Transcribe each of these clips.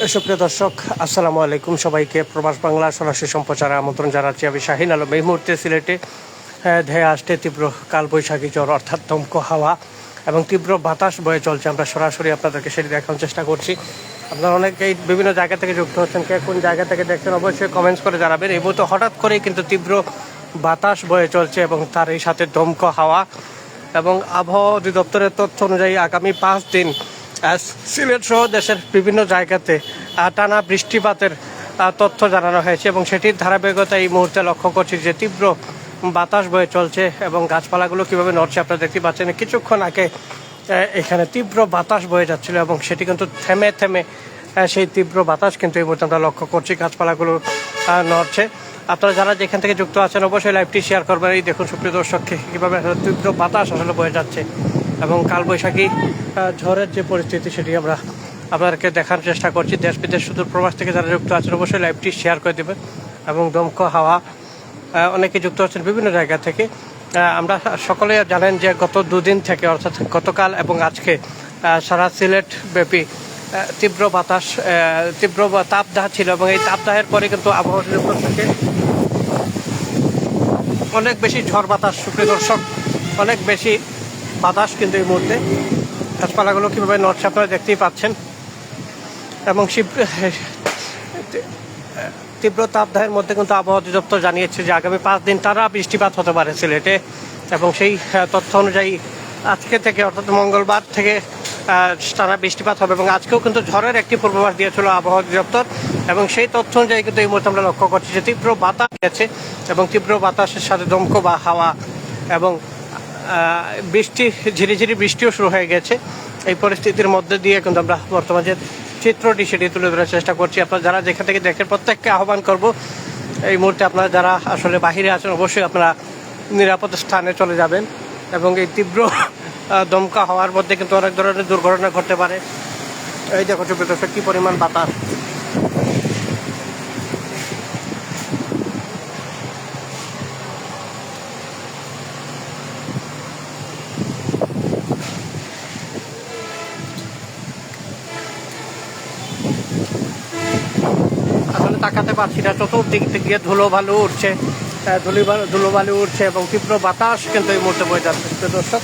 সুপ্রিয় দর্শক, আসসালামু আলাইকুম। সবাইকে প্রবাস বাংলা সরাসরি সম্প্রচারে আমন্ত্রণ জানাচ্ছি। আমি শাহিন আলম। এই মুহূর্তে সিলেটে ধেয়ে আসছে তীব্র কালবৈশাখী ঝড় অর্থাৎ দমকা হাওয়া এবং তীব্র বাতাস বয়ে চলছে। আমরা সরাসরি আপনাদেরকে সেটি দেখানোর চেষ্টা করছি। আপনারা অনেকেই বিভিন্ন জায়গা থেকে যুক্ত হচ্ছেন, কে কোন জায়গা থেকে দেখছেন অবশ্যই কমেন্টস করে জানাবেন। এই মুহূর্তে হঠাৎ করেই কিন্তু তীব্র বাতাস বয়ে চলছে এবং তার এই সাথে দমকা হাওয়া এবং আবহাওয়া অধিদপ্তরের তথ্য অনুযায়ী আগামী 5 দিন সিলেট সহ দেশের বিভিন্ন জায়গাতে টানা বৃষ্টিপাতের তথ্য জানানো হয়েছে এবং সেটির ধারাবাহিকতা এই মুহূর্তে লক্ষ্য করছি যে তীব্র বাতাস বয়ে চলছে এবং গাছপালাগুলো কীভাবে নড়ছে আপনারা দেখতে পাচ্ছেন। কিছুক্ষণ আগে এখানে তীব্র বাতাস বয়ে যাচ্ছিল এবং সেটি কিন্তু থেমে থেমে সেই তীব্র বাতাস কিন্তু এই মুহূর্তে আমরা লক্ষ্য করছি, গাছপালাগুলো নড়ছে। আপনারা যারা যেখান থেকে যুক্ত আছেন অবশ্যই লাইভটি শেয়ার করবেন। এই দেখুন সুপ্রিয় দর্শককে কীভাবে তীব্র বাতাস আসলে বয়ে যাচ্ছে এবং কালবৈশাখী ঝড়ের যে পরিস্থিতি সেটি আমরা আপনাদেরকে দেখার চেষ্টা করছি। দেশ বিদেশ সুদূর প্রবাস থেকে যারা যুক্ত আছেন অবশ্যই লাইভটি শেয়ার করে দেবেন এবং দমকা হাওয়া অনেকে যুক্ত আছেন বিভিন্ন জায়গা থেকে। আমরা সকলে জানেন যে গত দুদিন থেকে অর্থাৎ গতকাল এবং আজকে সারা সিলেট ব্যাপী তীব্র বাতাস তীব্র তাপদাহ ছিল এবং এই তাপদাহের পরে কিন্তু আবহাওয়া অধিদপ্তর থেকে অনেক বেশি ঝড় বাতাস, সুপ্রিয় দর্শক, অনেক বেশি বাতাস কিন্তু এই মুহূর্তে। গাছপালাগুলো কীভাবে নড়ছে আপনারা দেখতেই পাচ্ছেন এবং তীব্র তাপদাহের মধ্যে কিন্তু আবহাওয়া অধিদপ্তর জানিয়েছে যে আগামী 5 দিন টানা বৃষ্টিপাত হতে পারে সিলেটে এবং সেই তথ্য অনুযায়ী আজকে থেকে অর্থাৎ মঙ্গলবার থেকে টানা বৃষ্টিপাত হবে এবং আজকেও কিন্তু ঝড়ের একটি পূর্বাভাস দিয়েছিল আবহাওয়া অধিদপ্তর এবং সেই তথ্য অনুযায়ী কিন্তু এই মুহূর্তে আমরা লক্ষ্য করছি যে তীব্র বাতাস গেছে এবং তীব্র বাতাসের সাথে দমকা বা হাওয়া এবং বৃষ্টি, ঝিরিঝিরি বৃষ্টিও শুরু হয়ে গেছে। এই পরিস্থিতির মধ্যে দিয়ে কিন্তু আমরা বর্তমান যে চিত্রটি সেটি তুলে ধরার চেষ্টা করছি। আপনারা যারা যেখান থেকে দেখেন প্রত্যেককে আহ্বান করব এই মুহূর্তে আপনারা যারা আসলে বাহিরে আছেন অবশ্যই আপনারা নিরাপদ স্থানে চলে যাবেন এবং এই তীব্র দমকা হওয়ার মধ্যে কিন্তু অনেক ধরনের দুর্ঘটনা ঘটতে পারে। এই দেখো সুপ্রিয় দর্শক কী পরিমাণ বাতাস। আসলে তাকাতে পারছি না, চতুর্দিক থেকে ধুলোবালু উঠছে, ধুলোবালু উঠছে এবং তীব্র বাতাস কিন্তু এই মুহূর্তে বয়ে যাচ্ছে। দর্শক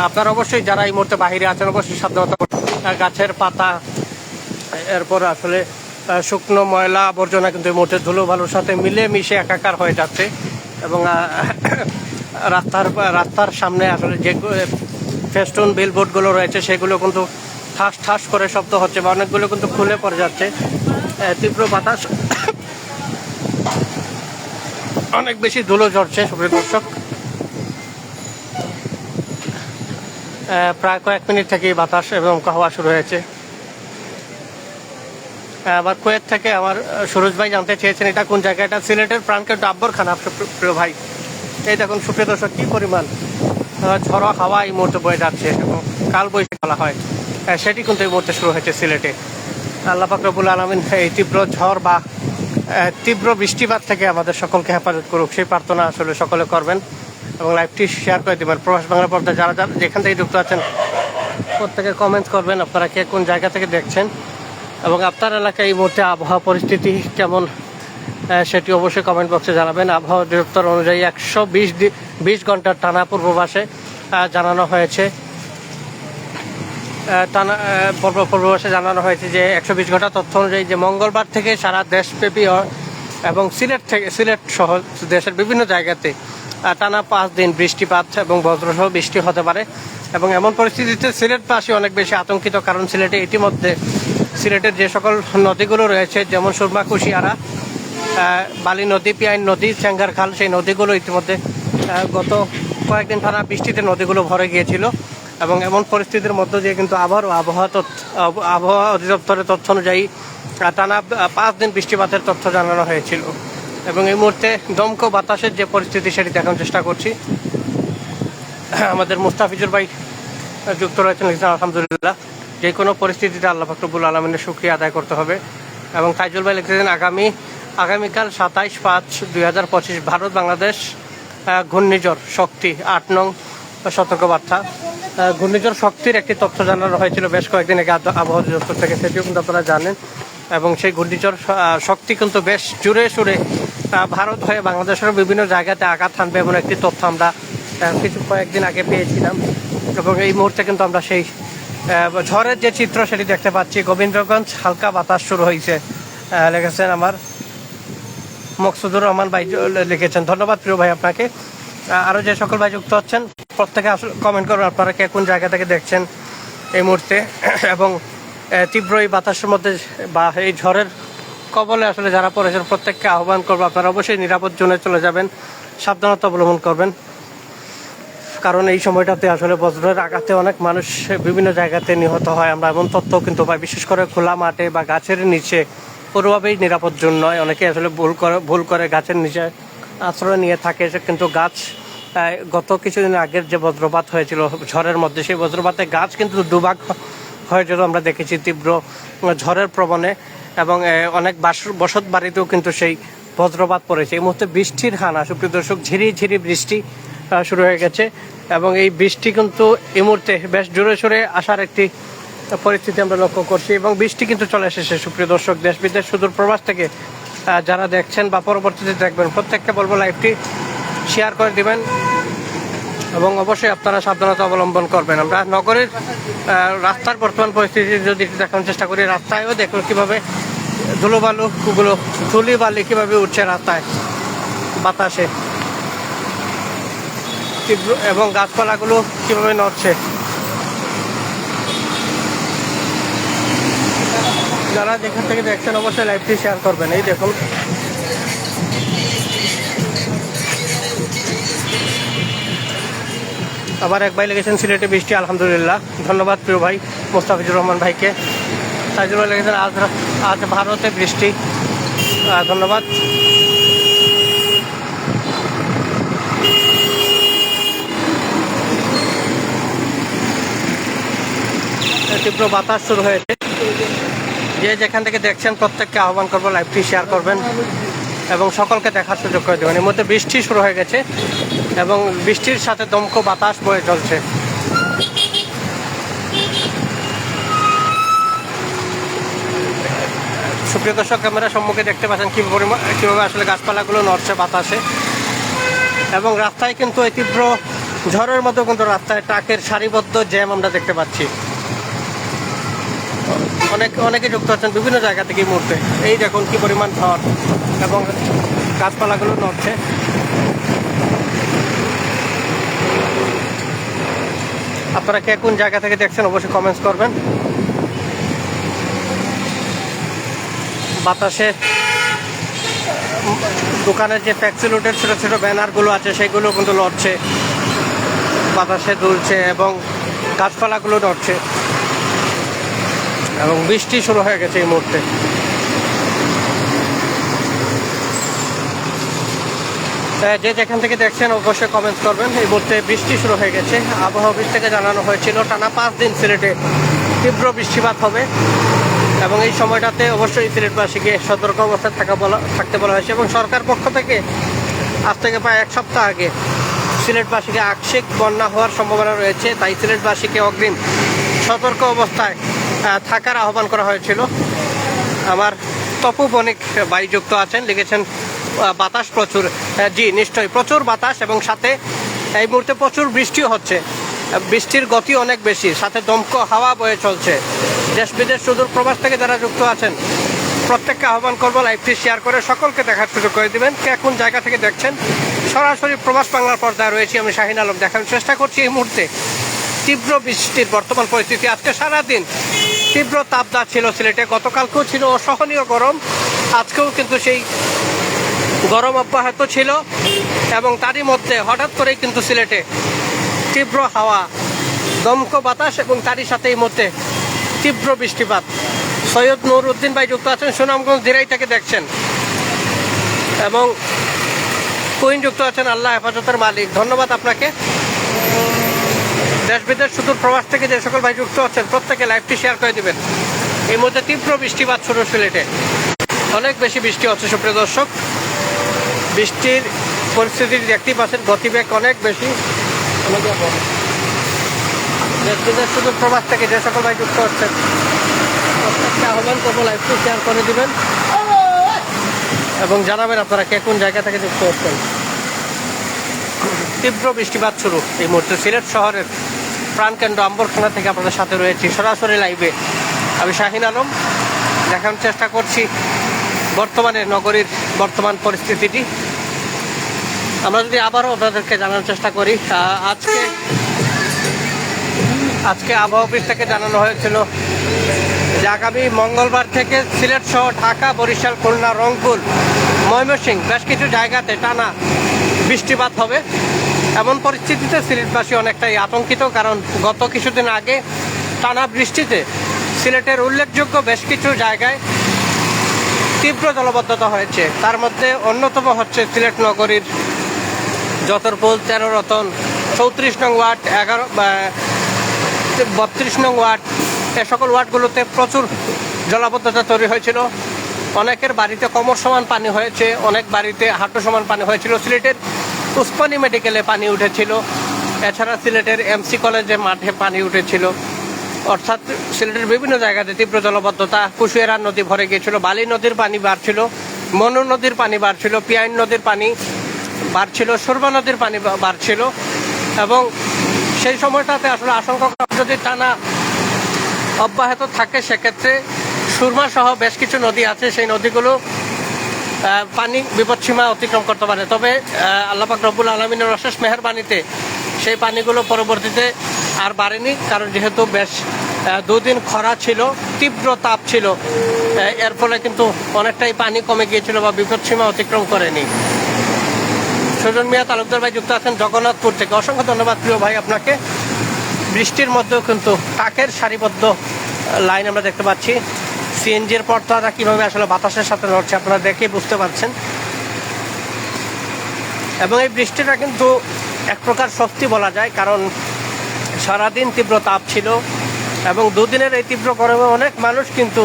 আপনারা অবশ্যই যারা এই মুহূর্তে বাহিরে আছেন অবশ্যই সাবধানতা, গাছের পাতা এরপর আসলে শুকনো ময়লা আবর্জনা কিন্তু এই মুহূর্তে ধুলোবালুর সাথে মিলে মিশে একাকার হয়ে যাচ্ছে এবং রাস্তার সামনে আসলে যে ফেস্টুন বিলবোর্ডগুলো রয়েছে সেগুলো কিন্তু ঠাস ঠাস করে শব্দ হচ্ছে বা অনেকগুলো কিন্তু খুলে পড়ে যাচ্ছে। তীব্র বাতাস, অনেক বেশি ধুলো ঝরছে সুপ্রিয় দর্শক। প্রায় কয়েক মিনিট থেকেই বাতাস এবং হাওয়া শুরু হয়েছে। আবার কুয়েত থেকে আমার সুরজ ভাই জানতে চেয়েছেন এটা কোন জায়গা, এটা সিলেটের প্রাণকেন্দ্র আব্বরখানা প্রিয় ভাই। এই দেখুন সুপ্রিয় দর্শক কী পরিমাণ ঝড়ো হাওয়া এই মুহূর্তে বয়ে যাচ্ছে এবং কালবৈশাখী বলা হয় সেটি কিন্তু এই মুহূর্তে শুরু হয়েছে সিলেটে। আল্লাহ পাক রব্বুল আলামিন এই তীব্র ঝড় বা তীব্র বৃষ্টিপাত থেকে আমাদের সকলকে হেফাজত করুক সেই প্রার্থনা আসলে সকলে করবেন এবং লাইভটি শেয়ার করে দেবেন। প্রবাস বাংলা পর্দায় যারা যারা যেখান থেকে যুক্ত আছেন প্রত্যেকে কমেন্টস করবেন আপনারা কে কোন জায়গা থেকে দেখছেন এবং আপনার এলাকায় এই মুহূর্তে আবহাওয়া পরিস্থিতি কেমন সেটি অবশ্যই কমেন্ট বক্সে জানাবেন। আবহাওয়া অধিদপ্তর অনুযায়ী 120 ঘন্টার টানা পূর্বাভাসে জানানো হয়েছে পূর্বাভাসে জানানো হয়েছে যে 120 ঘন্টা তথ্য অনুযায়ী যে মঙ্গলবার থেকে সারা দেশব্যাপী এবং সিলেট সহ দেশের বিভিন্ন জায়গাতে টানা 5 দিন বৃষ্টিপাত এবং বজ্রসহ বৃষ্টি হতে পারে এবং এমন পরিস্থিতিতে সিলেটবাসী অনেক বেশি আতঙ্কিত, কারণ সিলেটে ইতিমধ্যে সিলেটের যে সকল নদীগুলো রয়েছে যেমন সুরমা, কুশিয়ারা, বালি নদী, পিয়াইন নদী, চেঙ্গার খাল, সেই নদীগুলো ইতিমধ্যে গত কয়েকদিন টানা বৃষ্টিতে নদীগুলো ভরে গিয়েছিল এবং এমন পরিস্থিতির মধ্য দিয়ে কিন্তু আবারও আবহাওয়া অধিদপ্তরের তথ্য অনুযায়ী টানা 5 দিন বৃষ্টিপাতের তথ্য জানানো হয়েছিল এবং এই মুহূর্তে দমকা বাতাসের যে পরিস্থিতি সেটি দেখানোর চেষ্টা করছি। আমাদের মুস্তাফিজুর ভাই যুক্ত রয়েছেন, আলহামদুলিল্লাহ। যে কোনো পরিস্থিতিতে আল্লাহ পাক রব্বুল আলামিনের শুকরিয়া আদায় করতে হবে এবং তাইজুল ভাই লিখেছেন আগামীকাল 27/5/2025 ভারত বাংলাদেশ ঘূর্ণিঝড় শক্তি 8 নং সতর্কবার্তা। ঘূর্ণিঝড় শক্তির একটি তথ্য জানানো হয়েছিল বেশ কয়েকদিন আগে আবহাওয়া অধিদপ্তর থেকে, সেটিও কিন্তু আপনারা জানেন। এবং সেই ঘূর্ণিঝড় শক্তি কিন্তু বেশ জোরে সোরে ভারত হয়ে বাংলাদেশের বিভিন্ন জায়গাতে আঘাত হানবে এমন একটি তথ্য আমরা কয়েকদিন আগে পেয়েছিলাম। এবং এই মুহূর্তে কিন্তু আমরা সেই ঝড়ের যে চিত্র সেটি দেখতে পাচ্ছি। গোবিন্দগঞ্জ হালকা বাতাস শুরু হয়েছে, লিখেছেন আমার মকসুদুর রহমান ভাই লিখেছেন। ধন্যবাদ প্রিয় ভাই আপনাকে। আরও যে সকল ভাই যুক্ত হচ্ছেন প্রত্যেকে আসলে কমেন্ট করুন আপনারা কে কোন জায়গা থেকে দেখছেন এই মুহূর্তে। এবং তীব্র এই বাতাসের মধ্যে বা এই ঝড়ের কবলে আসলে যারা পড়েছেন প্রত্যেককে আহ্বান করবো আপনারা অবশ্যই নিরাপদ জোনে চলে যাবেন, সাবধানতা অবলম্বন করবেন। কারণ এই সময়টাতে আসলে বজ্রের আঘাতে অনেক মানুষ বিভিন্ন জায়গাতে নিহত হয়, আমরা এমন তথ্য কিন্তু পাই। বিশেষ করে খোলা মাঠে বা গাছের নিচে পুরোভাবেই নিরাপদ জোন নয়, অনেকে আসলে ভুল করে গাছের নিচে আশ্রয় নিয়ে থাকে। কিন্তু গাছ গত কিছুদিন আগের যে বজ্রপাত হয়েছিল ঝড়ের মধ্যে, সেই বজ্রপাতে গাছ কিন্তু দুভাগ হয়েছিল আমরা দেখেছি তীব্র ঝড়ের প্রবণে। এবং অনেক বসত বাড়িতেও কিন্তু সেই বজ্রপাত পড়েছে। এই মুহূর্তে বৃষ্টির হানা, সুপ্রিয় দর্শক, ঝিরি ঝিরি বৃষ্টি শুরু হয়ে গেছে। এবং এই বৃষ্টি কিন্তু এই মুহূর্তে বেশ জোরে সোরে আসার একটি পরিস্থিতি আমরা লক্ষ্য করছি। এবং বৃষ্টি কিন্তু চলে এসেছে সুপ্রিয় দর্শক, দেশ বিদেশ সুদূর প্রবাস থেকে যারা দেখছেন বা পরবর্তীতে দেখবেন প্রত্যেককে বলবো লাইভটি শেয়ার করে দিবেন এবং অবশ্যই আপনারা সাবধানতা অবলম্বন করবেন। আমরা নগরের রাস্তার বর্তমান পরিস্থিতি যদি দেখানোর চেষ্টা করি, রাস্তায়ও দেখুন কীভাবে ধুলি বালি কীভাবে উঠছে রাস্তায় বাতাসে, এবং গাছপালাগুলো কীভাবে নড়ছে। যারা যেখান থেকে দেখছেন অবশ্যই লাইভটি শেয়ার করবেন। এই দেখুন আবার এক ভাই লেগেছেন সিলেটে বৃষ্টি, আলহামদুলিল্লাহ। ধন্যবাদ প্রিয় ভাই মোস্তাফিজুর রহমান ভাইকে। তাইজুল ভাই লেগেছেন আজ ভারতে বৃষ্টি, ধন্যবাদ। তীব্র বাতাস শুরু হয়েছে, যে যেখান থেকে দেখছেন প্রত্যেককে আহ্বান করবো লাইভটি শেয়ার করবেন এবং সকলকে দেখার সুযোগ করে দেবেন। এর মধ্যে বৃষ্টি শুরু হয়ে গেছে এবং বৃষ্টির সাথে দমকা বাতাস বয়ে চলছে। সুপ্রিয় দর্শক, ক্যামেরার সম্মুখে দেখতে পাচ্ছেন কীভাবে আসলে গাছপালাগুলো নড়ছে বাতাসে। এবং রাস্তায় কিন্তু এই তীব্র ঝড়ের মতো কিন্তু রাস্তায় ট্রাকের সারিবদ্ধ জ্যাম আমরা দেখতে পাচ্ছি। অনেকে যুক্ত আছেন বিভিন্ন জায়গা থেকে এই মুহূর্তে। এই দেখুন কি পরিমাণ ঝড় এবং গাছপালাগুলো নড়ছে। আপনারা কে কোন জায়গা থেকে দেখছেন অবশ্যই কমেন্টস করবেন। বাতাসে দোকানের যে ফ্যাক্টরি রোডের ছোটো ছোটো ব্যানারগুলো আছে সেগুলো কিন্তু লড়ছে, বাতাসে দুলছে এবং গাছপালাগুলো নড়ছে। এবং বৃষ্টি শুরু হয়ে গেছে এই মুহূর্তে। যে যেখান থেকে দেখছেন অবশ্যই কমেন্টস করবেন। এই মুহূর্তে বৃষ্টি শুরু হয়ে গেছে। আবহাওয়া অফিস থেকে জানানো হয়েছিল টানা 5 দিন সিলেটে তীব্র বৃষ্টিপাত হবে এবং এই সময়টাতে অবশ্যই সিলেটবাসীকে সতর্ক অবস্থায় থাকতে বলা হয়েছে। এবং সরকার পক্ষ থেকে আজ থেকে প্রায় 1 সপ্তাহ আগে সিলেটবাসীকে আকস্মিক বন্যা হওয়ার সম্ভাবনা রয়েছে, তাই সিলেটবাসীকে অগ্রিম সতর্ক অবস্থায় থাকার আহ্বান করা হয়েছিল। আমার তপু বণিক ভাই যুক্ত আছেন, লিখেছেন বাতাস প্রচুর। জি নিশ্চয়ই প্রচুর বাতাস এবং সাথে এই মুহূর্তে প্রচুর বৃষ্টিও হচ্ছে। বৃষ্টির গতি অনেক বেশি, সাথে দমকা হাওয়া বয়ে চলছে। দেশ বিদেশ সুদূর প্রবাস থেকে যারা যুক্ত আছেন প্রত্যেককে আহ্বান করবো লাইভটি শেয়ার করে সকলকে দেখার সুযোগ করে দেবেন। কে কোন জায়গা থেকে দেখছেন সরাসরি প্রবাস বাংলার পর্দায় রয়েছি আমি শাহিন আলম, দেখানোর চেষ্টা করছি এই মুহূর্তে তীব্র বৃষ্টির বর্তমান পরিস্থিতি। আজকে সারাদিন তীব্র তাপদাহ ছিল সিলেটে, গতকালকেও ছিল অসহনীয় গরম, আজকেও কিন্তু সেই গরম অব্যাহত ছিল। এবং তারই মধ্যে হঠাৎ করেই কিন্তু সিলেটে তীব্র হাওয়া, দমকা বাতাস এবং তারই সাথে এই মধ্যে তীব্র বৃষ্টিপাত। সৈয়দ নুর উদ্দিন ভাই যুক্ত আছেন সুনামগঞ্জ দিরাই থেকে দেখছেন এবং কুইন যুক্ত আছেন আল্লাহ হেফাজতের মালিক, ধন্যবাদ আপনাকে। দেশ বিদেশ সুদূর প্রবাস থেকে যে সকল ভাই যুক্ত আছেন প্রত্যেকে লাইভটি শেয়ার করে দিবেন। এই মধ্যে তীব্র বৃষ্টিপাত শুরু সিলেটে, অনেক বেশি বৃষ্টি হচ্ছে সুপ্রিয় দর্শক। বৃষ্টির পরিস্থিতি দেখতেই পাচ্ছেন, গতিবেগ অনেক বেশি। দেশ বিদেশ শুধু প্রবাস থেকে যে সকল ভাই যুক্ত হচ্ছেন প্রত্যেককে আহ্বান করবো লাইভটি শেয়ার করে দিবেন এবং জানাবেন আপনারা কে কোন জায়গা থেকে যুক্ত হচ্ছেন। তীব্র বৃষ্টিপাত শুরু এই মুহূর্তে সিলেট শহরের প্রাণকেন্দ্র আম্বরখানা থেকে আপনাদের সাথে রয়েছি সরাসরি লাইভে। আমি শাহিন আলম দেখানোর চেষ্টা করছি বর্তমানে নগরীর বর্তমান পরিস্থিতিটি। আমরা যদি আবারও আপনাদেরকে জানানোর চেষ্টা করি, আজকে আবহাওয়া অফিস থেকে জানানো হয়েছিল যে আগামী মঙ্গলবার থেকে সিলেট সহ ঢাকা, বরিশাল, খুলনা, রংপুর, ময়মনসিংহ বেশ কিছু জায়গাতে টানা বৃষ্টিপাত হবে। এমন পরিস্থিতিতে সিলেটবাসী অনেকটাই আতঙ্কিত, কারণ গত কিছুদিন আগে টানা বৃষ্টিতে সিলেটের উল্লেখযোগ্য বেশ কিছু জায়গায় তীব্র জলবদ্ধতা হয়েছে। তার মধ্যে অন্যতম হচ্ছে সিলেট নগরীর যতরপুল, 13 রতন, 34 নং ওয়ার্ড, 32 নং ওয়ার্ড, এ সকল ওয়ার্ডগুলোতে প্রচুর জলাবদ্ধতা তৈরি হয়েছিল। অনেকের বাড়িতে কোমর সমান পানি হয়েছে, অনেক বাড়িতে হাঁটু সমান পানি হয়েছিল। সিলেটের উসমানী মেডিকেলে পানি উঠেছিল, এছাড়া সিলেটের এমসি কলেজে মাঠে পানি উঠেছিল। অর্থাৎ সিলেটের বিভিন্ন জায়গাতে তীব্র জলবদ্ধতা। কুশিয়ারা নদী ভরে গিয়েছিল, বালি নদীর পানি বাড়ছিল, মনু নদীর পানি বাড়ছিল, পিয়াইন নদীর পানি বাড়ছিল, সুরমা নদীর পানি বাড়ছিল। এবং সেই সময়টাতে আসলে আশঙ্কা যদি টানা অব্যাহত থাকে সেক্ষেত্রে সুরমা সহ বেশ কিছু নদী আছে, সেই নদীগুলো পানি বিপদসীমা অতিক্রম করতে পারে। তবে আল্লাহ পাক রব্বুল আলামিনের অশেষ মেহেরবানিতে সেই পানিগুলো পরবর্তীতে আর বাড়েনি, কারণ যেহেতু বেশ দুদিন খরা ছিল, তীব্র তাপ ছিল, এর ফলে কিন্তু অনেকটাই পানি কমে গিয়েছিল বা বিপদসীমা অতিক্রম করেনি। সুজন মিয়া তালুকদার ভাই যুক্ত আছেন জগন্নাথপুর থেকে, অসংখ্য ধন্যবাদ প্রিয় ভাই আপনাকে। বৃষ্টির মধ্যেও কিন্তু টাকের সারিবদ্ধ লাইন আমরা দেখতে পাচ্ছি। সিএনজির পর্দাটা কীভাবে আসলে বাতাসের সাথে লড়ছে আপনারা দেখেই বুঝতে পারছেন। এবং এই বৃষ্টিটা কিন্তু এক প্রকার স্বস্তি বলা যায়, কারণ সারাদিন তীব্র তাপ ছিল এবং দুদিনের এই তীব্র গরমে অনেক মানুষ কিন্তু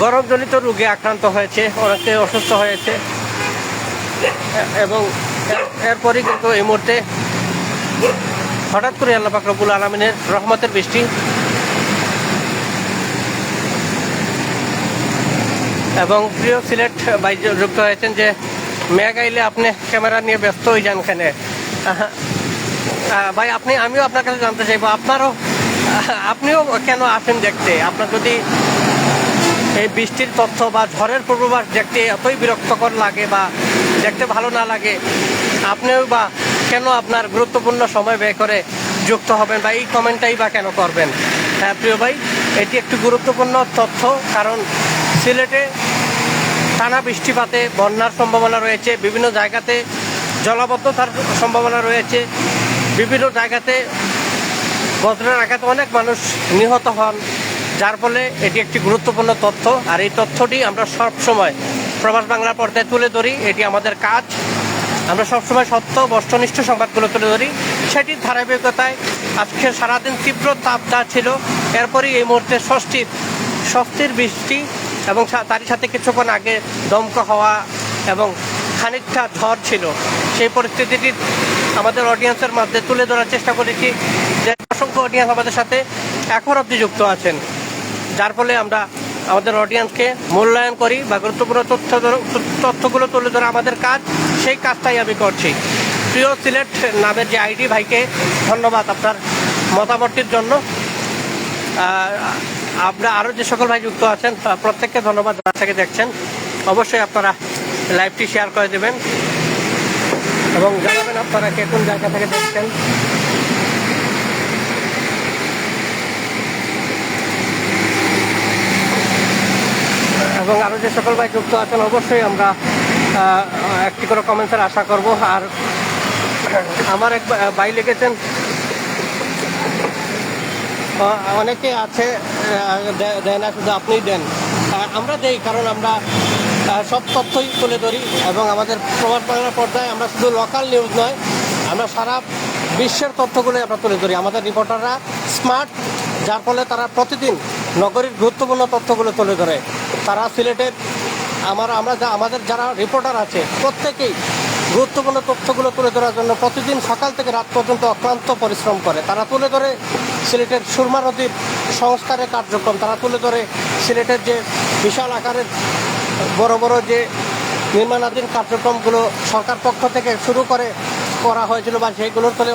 গরমজনিত রোগে আক্রান্ত হয়েছে, অনেকে অসুস্থ হয়েছে। এবং এরপরই কিন্তু এই মুহূর্তে হঠাৎ করে আল্লাহ পাক রব্বুল আলামিনের রহমতের বৃষ্টি। এবং প্রিয় সিলেট ভাই যুক্ত হয়েছেন যে মেঘ আইলে আপনি ক্যামেরা নিয়ে ব্যস্ত হয়ে যান কেন ভাই? আমিও আপনার কাছে জানতে চাইবো, আপনিও কেন আসেন দেখতে? আপনার যদি এই বৃষ্টির তথ্য বা ঝড়ের পূর্বাভাস দেখতে এতই বিরক্তকর লাগে বা দেখতে ভালো না লাগে, আপনিও বা কেন আপনার গুরুত্বপূর্ণ সময় ব্যয় করে যুক্ত হবেন বা এই কমেন্টটাই বা কেন করবেন? হ্যাঁ প্রিয় ভাই, এটি একটি গুরুত্বপূর্ণ তথ্য, কারণ সিলেটে টানা বৃষ্টিপাতে বন্যার সম্ভাবনা রয়েছে, বিভিন্ন জায়গাতে জলাবদ্ধতার সম্ভাবনা রয়েছে, বিভিন্ন জায়গাতে বজ্রের আঘাতে অনেক মানুষ নিহত হন, যার ফলে এটি একটি গুরুত্বপূর্ণ তথ্য। আর এই তথ্যটি আমরা সবসময় প্রবাস বাংলা পর্দায় তুলে ধরি, এটি আমাদের কাজ। আমরা সবসময় সত্য বস্তুনিষ্ঠ সংবাদগুলো তুলে ধরি। সেটির ধারাবাহিকতায় আজকে সারাদিন তীব্র তাপ যা ছিল, এরপরই এই মুহূর্তে স্বস্তির বৃষ্টি এবং তারই সাথে কিছুক্ষণ আগে দমকা হওয়া এবং খানিকটা ঝড় ছিল। সেই পরিস্থিতিটি আমাদের অডিয়েন্সের মধ্যে তুলে ধরার চেষ্টা করেছি, যে অসংখ্য অডিয়েন্স আমাদের সাথে এখন অবধি যুক্ত আছেন, যার ফলে আমরা আমাদের অডিয়েন্সকে মূল্যায়ন করি বা গুরুত্বপূর্ণ তথ্যগুলো তুলে ধরা আমাদের কাজ। সেই কাজটাই আমি করছি। প্রিয় সিলেট নামের যে আইডি ভাইকে ধন্যবাদ আপনার মতামতটির জন্য। আমরা আরও যে সকল ভাই যুক্ত আছেন প্রত্যেককে ধন্যবাদ থেকে দেখছেন। অবশ্যই আপনারা লাইভটি শেয়ার করে দেবেন এবং জানাবেন আপনারা কে কোন জায়গা থেকে দেখছেন। এবং আরও যে সকল ভাই যুক্ত আছেন অবশ্যই আমরা একটি করে কমেন্টসের আশা করব। আর আমার এক ভাই লিখেছেন, অনেকে আছে দেয় না, শুধু আপনিই দেন। আমরা দেই, কারণ আমরা সব তথ্যই তুলে ধরি এবং আমাদের প্রবাস বাংলা পর্দায় আমরা শুধু লোকাল নিউজ নয়, আমরা সারা বিশ্বের তথ্যগুলো আমরা তুলে ধরি। আমাদের রিপোর্টাররা স্মার্ট, যার ফলে তারা প্রতিদিন নগরীর গুরুত্বপূর্ণ তথ্যগুলো তুলে ধরে। তারা সিলেটের আমাদের যারা রিপোর্টার আছে প্রত্যেকেই গুরুত্বপূর্ণ তথ্যগুলো তুলে ধরার জন্য প্রতিদিন সকাল থেকে রাত পর্যন্ত অক্লান্ত পরিশ্রম করে। তারা তুলে ধরে সিলেটের সুরমা নদীর সংস্কারের কার্যক্রম, তারা তুলে ধরে সিলেটের যে বিশাল আকারের বড় বড় যে নির্মাণাধীন কার্যক্রমগুলো সরকার পক্ষ থেকে শুরু করা হয়েছিল বা যেগুলোর ফলে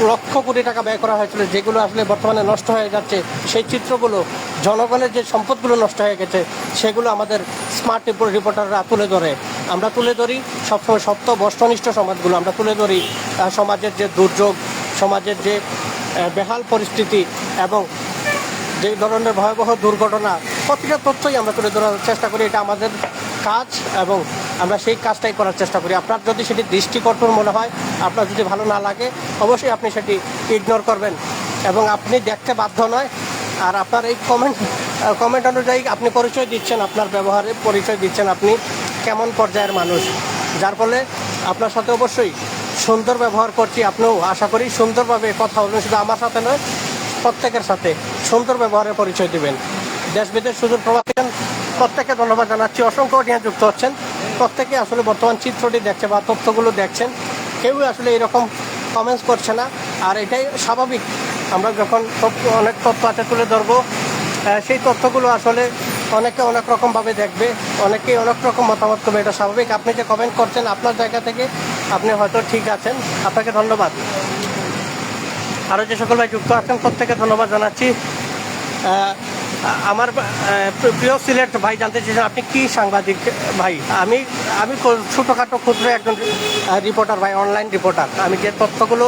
লক্ষ কোটি টাকা ব্যয় করা হয়েছিল, যেগুলো আসলে বর্তমানে নষ্ট হয়ে যাচ্ছে, সেই চিত্রগুলো, জনগণের যে সম্পদগুলো নষ্ট হয়ে গেছে সেগুলো আমাদের স্মার্ট রিপোর্টাররা তুলে ধরে। আমরা তুলে ধরি সবসময় সত্য বস্তুনিষ্ঠ সমাজগুলো, আমরা তুলে ধরি সমাজের যে দুর্যোগ, সমাজের যে বেহাল পরিস্থিতি এবং যে ধরনের ভয়াবহ দুর্ঘটনা, প্রতিটা তথ্যই আমরা তুলে ধরার চেষ্টা করি। এটা আমাদের কাজ এবং আমরা সেই কাজটাই করার চেষ্টা করি। আপনার যদি সেটি দৃষ্টিকটু মনে হয়, আপনার যদি ভালো না লাগে, অবশ্যই আপনি সেটি ইগনোর করবেন এবং আপনি দেখতে বাধ্য নয়। আর আপনার এই কমেন্ট অনুযায়ী আপনি পরিচয় দিচ্ছেন, আপনার ব্যবহারে পরিচয় দিচ্ছেন আপনি কেমন পর্যায়ের মানুষ, যার ফলে আপনার সাথে অবশ্যই সুন্দর ব্যবহার করছি। আপনিও আশা করি সুন্দরভাবে কথা বলবেন, শুধু আমার সাথে নয়, প্রত্যেকের সাথে সুন্দর ব্যবহারের পরিচয় দিবেন। দেশ বিদেশ সুদূর প্রবাসী প্রত্যেককে ধন্যবাদ জানাচ্ছি। অসংখ্য অডিয়েন্স যুক্ত হচ্ছেন, প্রত্যেকে আসলে বর্তমান চিত্রটি দেখছে বা তথ্যগুলো দেখছেন, কেউই আসলে এরকম কমেন্টস করছে না। আর এটাই স্বাভাবিক, আমরা যখন অনেক তথ্য আছে তুলে ধরবো, সেই তথ্যগুলো আসলে অনেকে অনেক রকমভাবে দেখবে, অনেকেই অনেক রকম মতামত করবে, এটা স্বাভাবিক। আপনি যে কমেন্ট করছেন আপনার জায়গা থেকে, আপনি হয়তো ঠিক আছেন, আপনাকে ধন্যবাদ। আরও যে সকল ভাই যুক্ত আছেন প্রত্যেকে ধন্যবাদ জানাচ্ছি। আমার প্রিয় সিলেট ভাই জানতে চেয়েছেন আপনি কি সাংবাদিক ভাই? আমি ছোটোখাটো ক্ষুদ্র একজন রিপোর্টার ভাই, অনলাইন রিপোর্টার। আমি যে তথ্যগুলো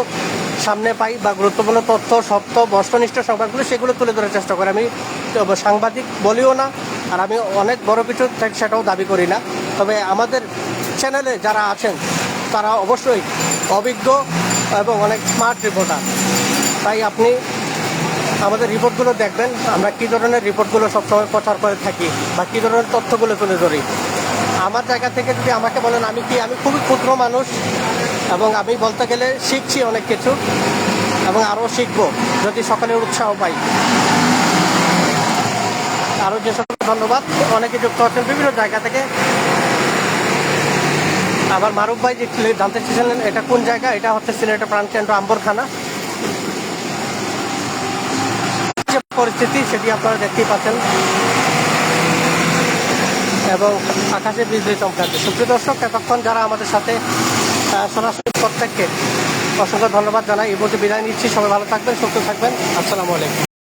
সামনে পাই বা গুরুত্বপূর্ণ তথ্য, সত্য বস্তুনিষ্ঠ সংবাদগুলো সেগুলো তুলে ধরার চেষ্টা করি। আমি সাংবাদিক বলিও না, আর আমি অনেক বড় কিছু সেটাও দাবি করি না। তবে আমাদের চ্যানেলে যারা আছেন তারা অবশ্যই অভিজ্ঞ এবং অনেক স্মার্ট রিপোর্টার। তাই আপনি আমাদের রিপোর্টগুলো দেখবেন, আমরা কী ধরনের রিপোর্টগুলো সবসময় প্রচার করে থাকি বা কী ধরনের তথ্যগুলো তুলে ধরি। আমার জায়গা থেকে যদি আমাকে বলেন আমি খুবই ক্ষুদ্র মানুষ এবং আমি বলতে গেলে শিখছি অনেক কিছু এবং আরও শিখবো যদি সকলের উৎসাহ পাই। আরও যে সকল ধন্যবাদ, অনেকে যুক্ত আছেন বিভিন্ন জায়গা থেকে। আবার মারুফ ভাই যে জানতে চেয়েছিলেন এটা কোন জায়গা, এটা হচ্ছে সিলেটের প্রাণকেন্দ্র আম্বরখানা। যে পরিস্থিতি সেটি আপনারা দেখতেই পাচ্ছেন এবং আকাশে বিজলি চমকাচ্ছে। সুপ্রিয় দর্শক, এতক্ষণ যারা আমাদের সাথে সরাসরি প্রত্যেককে অসংখ্য ধন্যবাদ জানাই। এই বলতে বিদায় নিচ্ছি। সবাই ভালো থাকবেন, সুস্থ থাকবেন। আসসালামু আলাইকুম।